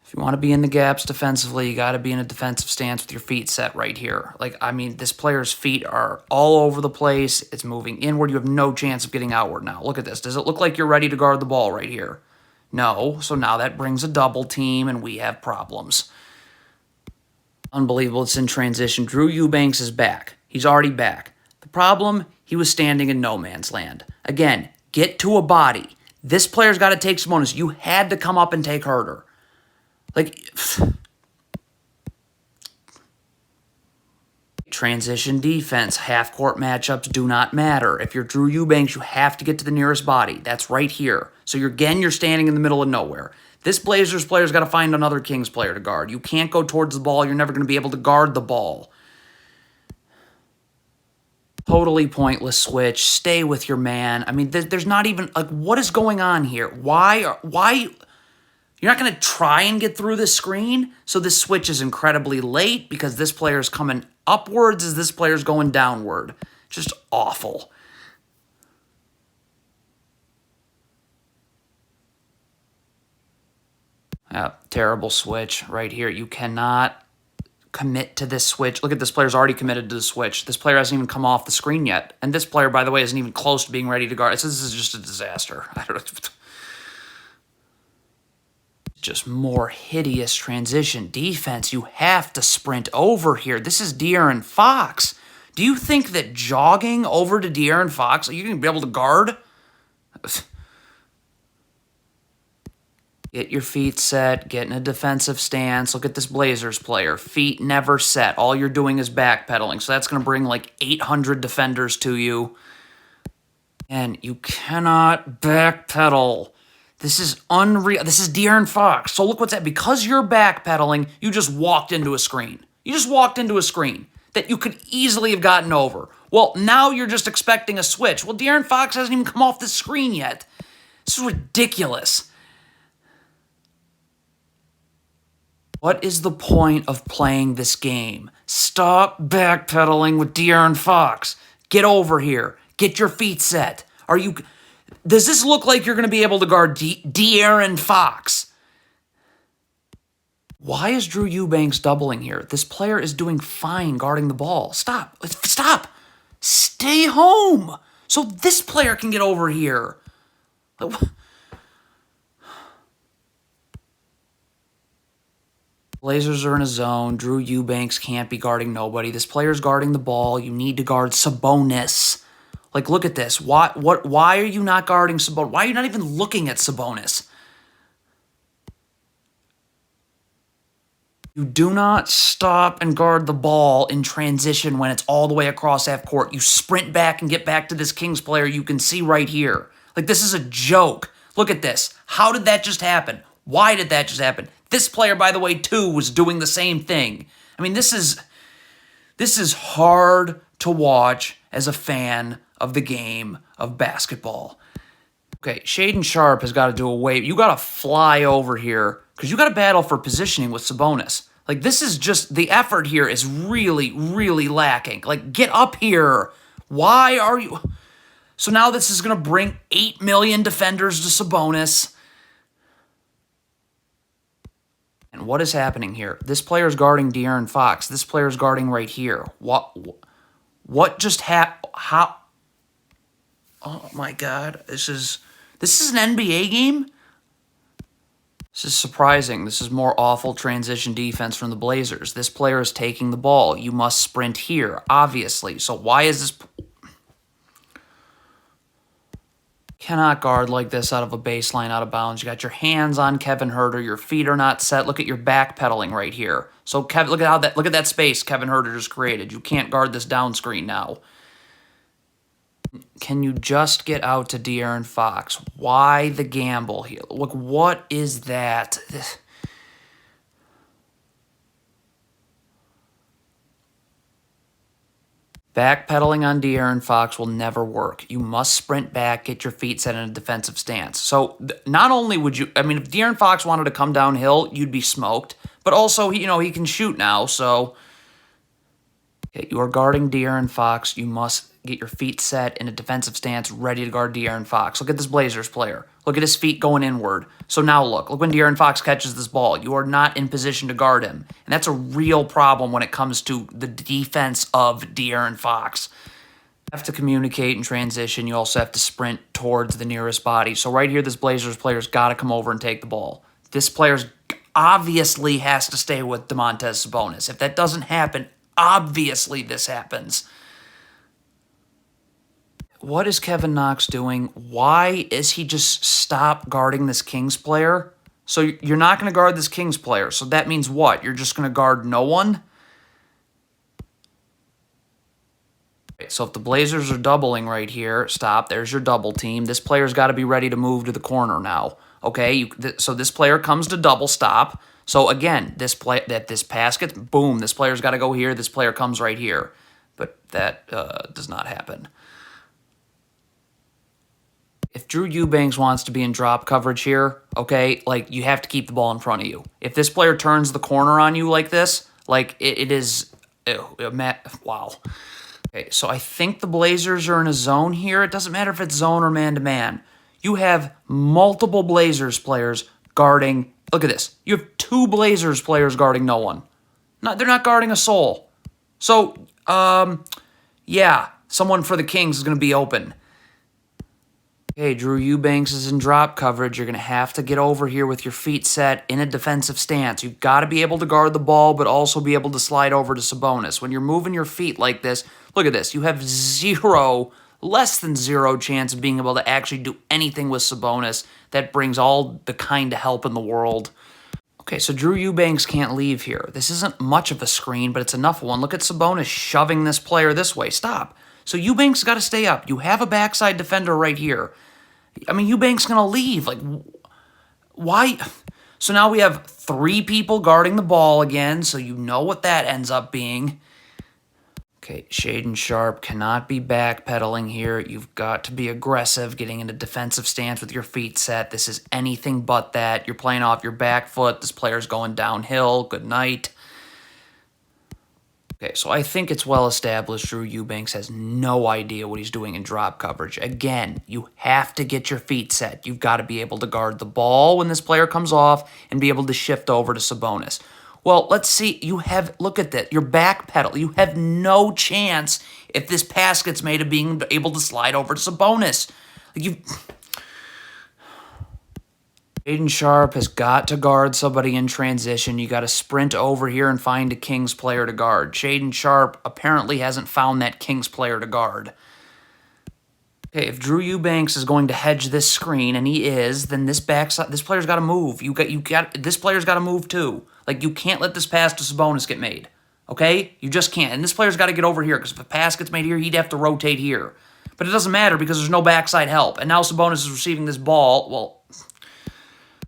If you want to be in the gaps defensively, you got to be in a defensive stance with your feet set right here. Like, I mean, this player's feet are all over the place. It's moving inward. You have no chance of getting outward now. Look at this. Does it look like you're ready to guard the ball right here? No. So now that brings a double team, and we have problems. Unbelievable. It's in transition. Drew Eubanks is back. He's already back. The problem, he was standing in no man's land. Again, get to a body. This player's got to take Sabonis. You had to come up and take Herter. Like, transition defense, half-court matchups do not matter. If you're Drew Eubanks, you have to get to the nearest body. That's right here. So you're standing in the middle of nowhere. This Blazers player's got to find another Kings player to guard. You can't go towards the ball. You're never going to be able to guard the ball. Totally pointless switch. Stay with your man. I mean, there's not even, like, what is going on here? Why? You're not going to try and get through this screen? So this switch is incredibly late because this player is coming upwards as this player is going downward. Just awful. Terrible switch right here. You cannot commit to this switch. Look at this player's already committed to the switch. This player hasn't even come off the screen yet. And this player, by the way, isn't even close to being ready to guard. This is just a disaster. I don't know. Just more hideous transition defense. You have to sprint over here. This is De'Aaron Fox. Do you think that jogging over to De'Aaron Fox, are you going to be able to guard? Get your feet set. Get in a defensive stance. Look at this Blazers player. Feet never set. All you're doing is backpedaling. So that's going to bring like 800 defenders to you. And you cannot backpedal. This is unreal. This is De'Aaron Fox. So look what's that. Because you're backpedaling, you just walked into a screen. You just walked into a screen that you could easily have gotten over. Well, now you're just expecting a switch. Well, De'Aaron Fox hasn't even come off the screen yet. This is ridiculous. What is the point of playing this game? Stop backpedaling with De'Aaron Fox. Get over here. Get your feet set. Does this look like you're going to be able to guard De'Aaron Fox? Why is Drew Eubanks doubling here? This player is doing fine guarding the ball. Stop. Stop. Stay home so this player can get over here. Blazers are in a zone. Drew Eubanks can't be guarding nobody. This player's guarding the ball. You need to guard Sabonis. Like, look at this. Why are you not guarding Sabonis? Why are you not even looking at Sabonis? You do not stop and guard the ball in transition when it's all the way across half court. You sprint back and get back to this Kings player you can see right here. Like, this is a joke. Look at this. How did that just happen? Why did that just happen? This player, by the way, too, was doing the same thing. I mean, this is hard to watch as a fan of the game of basketball. Okay, Shaedon Sharpe has got to do a wave. You got to fly over here because you got to battle for positioning with Sabonis. Like, this is just, the effort here is really, really lacking. Like, get up here. Why are you? So now this is going to bring 8 million defenders to Sabonis. And what is happening here? This player is guarding De'Aaron Fox. This player is guarding right here. What just happened? How? Oh my God! This is an NBA game. This is surprising. This is more awful transition defense from the Blazers. This player is taking the ball. You must sprint here, obviously. So why is this? Cannot guard like this out of a baseline, out of bounds. You got your hands on Kevin Huerter. Your feet are not set. Look at your backpedaling right here. So look at that space Kevin Huerter just created. You can't guard this down screen now. Can you just get out to De'Aaron Fox? Why the gamble here? Look, what is that? Backpedaling on De'Aaron Fox will never work. You must sprint back, get your feet set in a defensive stance. So not only would you, I mean, if De'Aaron Fox wanted to come downhill, you'd be smoked. But also, he can shoot now, so okay, you are guarding De'Aaron Fox. You must get your feet set in a defensive stance, ready to guard De'Aaron Fox. Look at this Blazers player. Look at his feet going inward. So now look when De'Aaron Fox catches this ball. You are not in position to guard him. And that's a real problem when it comes to the defense of De'Aaron Fox. You have to communicate in transition. You also have to sprint towards the nearest body. So right here, this Blazers player's got to come over and take the ball. This player's obviously has to stay with Domantas Sabonis. If that doesn't happen, obviously this happens. What is Kevin Knox doing? Why is he just stop guarding this Kings player? So you're not going to guard this Kings player. So that means what? You're just going to guard no one? So if the Blazers are doubling right here, stop. There's your double team. This player's got to be ready to move to the corner now. Okay, so this player comes to double stop. So again, this pass gets, boom, this player's got to go here. This player comes right here. But that does not happen. If Drew Eubanks wants to be in drop coverage here, okay, like you have to keep the ball in front of you. If this player turns the corner on you like this, like it is, wow. Okay, so I think the Blazers are in a zone here. It doesn't matter if it's zone or man-to-man. You have multiple Blazers players guarding. Look at this. You have 2 Blazers players guarding no one. They're not guarding a soul. So, yeah, someone for the Kings is going to be open. Okay, Drew Eubanks is in drop coverage. You're going to have to get over here with your feet set in a defensive stance. You've got to be able to guard the ball, but also be able to slide over to Sabonis. When you're moving your feet like this, look at this. You have less than zero chance of being able to actually do anything with Sabonis. That brings all the kind of help in the world. Okay, so Drew Eubanks can't leave here. This isn't much of a screen, but it's enough one. Look at Sabonis shoving this player this way. Stop. So Eubanks got to stay up. You have a backside defender right here. I mean, Eubanks going to leave. Like, why? So now we have 3 people guarding the ball again, so you know what that ends up being. Okay, Shaedon Sharpe cannot be backpedaling here. You've got to be aggressive, getting into defensive stance with your feet set. This is anything but that. You're playing off your back foot. This player's going downhill. Good night. Okay, so I think it's well established Drew Eubanks has no idea what he's doing in drop coverage. Again, you have to get your feet set. You've got to be able to guard the ball when this player comes off and be able to shift over to Sabonis. Well, let's see. Look at that. Your back pedal. You have no chance if this pass gets made of being able to slide over to Sabonis. Shaedon Sharpe has got to guard somebody in transition. You got to sprint over here and find a Kings player to guard. Shaedon Sharpe apparently hasn't found that Kings player to guard. Okay, if Drew Eubanks is going to hedge this screen, and he is, then this player's got to move. This player's got to move too. Like, you can't let this pass to Sabonis get made. Okay? You just can't. And this player's got to get over here, because if a pass gets made here, he'd have to rotate here. But it doesn't matter because there's no backside help. And now Sabonis is receiving this ball. Well,